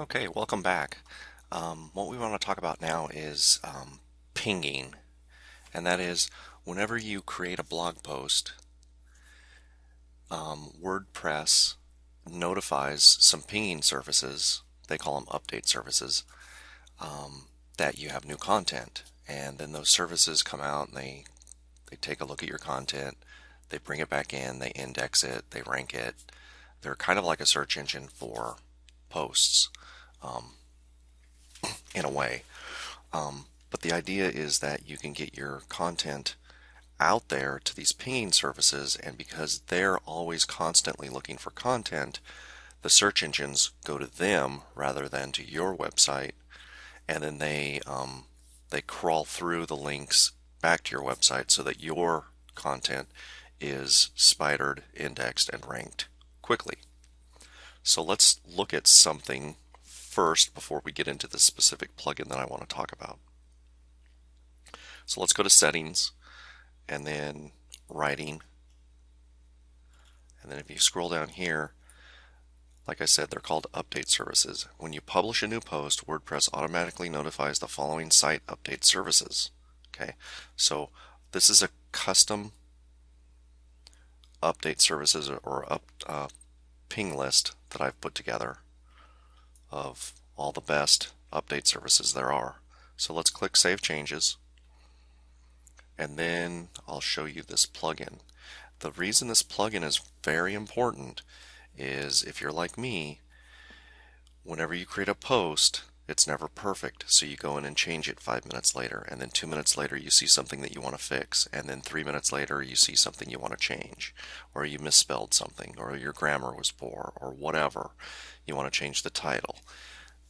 Okay, welcome back. What we want to talk about now is pinging, and that is whenever you create a blog post, WordPress notifies some pinging services, they call them update services, that you have new content. And then those services come out and they take a look at your content, they bring it back in, they index it, they rank it. They're kind of like a search engine for posts in a way. But the idea is that you can get your content out there to these pinging services, and because they're always constantly looking for content, the search engines go to them rather than to your website, and then they crawl through the links back to your website so that your content is spidered, indexed, and ranked quickly. So let's look at something first before we get into the specific plugin that I want to talk about. So let's go to settings and then writing. And then if you scroll down here, like I said, they're called update services. When you publish a new post, WordPress automatically notifies the following site update services. Okay, so this is a custom update services or ping list that I've put together of all the best update services there are. So let's click Save Changes, and then I'll show you this plugin. The reason this plugin is very important is if you're like me, whenever you create a post, it's never perfect. So you go in and change it 5 minutes later, and then 2 minutes later you see something that you want to fix, and then 3 minutes later you see something you want to change, or you misspelled something, or your grammar was poor, or whatever. You want to change the title.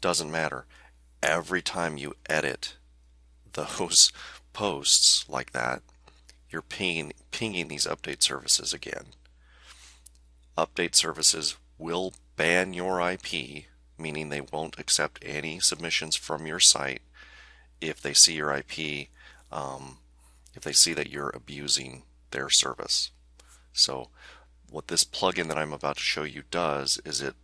Doesn't matter. Every time you edit those posts like that, you're pinging these update services again. Update services will ban your IP, meaning they won't accept any submissions from your site if they see your IP, if they see that you're abusing their service. So what this plugin that I'm about to show you does is it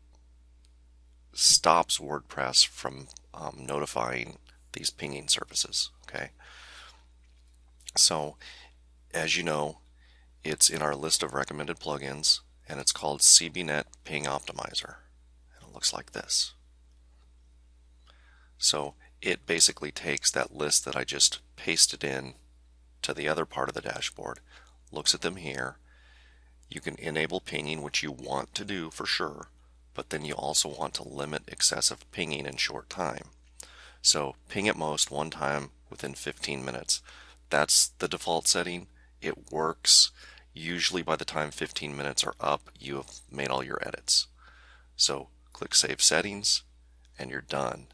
stops WordPress from notifying these pinging services. Okay, so as you know, it's in our list of recommended plugins, and it's called CBNet Ping Optimizer, and it looks like this. So it basically takes that list that I just pasted in to the other part of the dashboard, looks at them here. You can enable pinging, which you want to do for sure, but then you also want to limit excessive pinging in short time. So ping at most one time within 15 minutes. That's the default setting. It works. Usually by the time 15 minutes are up, you have made all your edits. So click Save Settings, and you're done.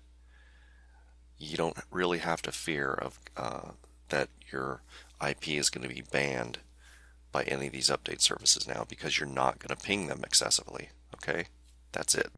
You don't really have to fear of that your IP is going to be banned by any of these update services now, because you're not going to ping them excessively. Okay, that's it.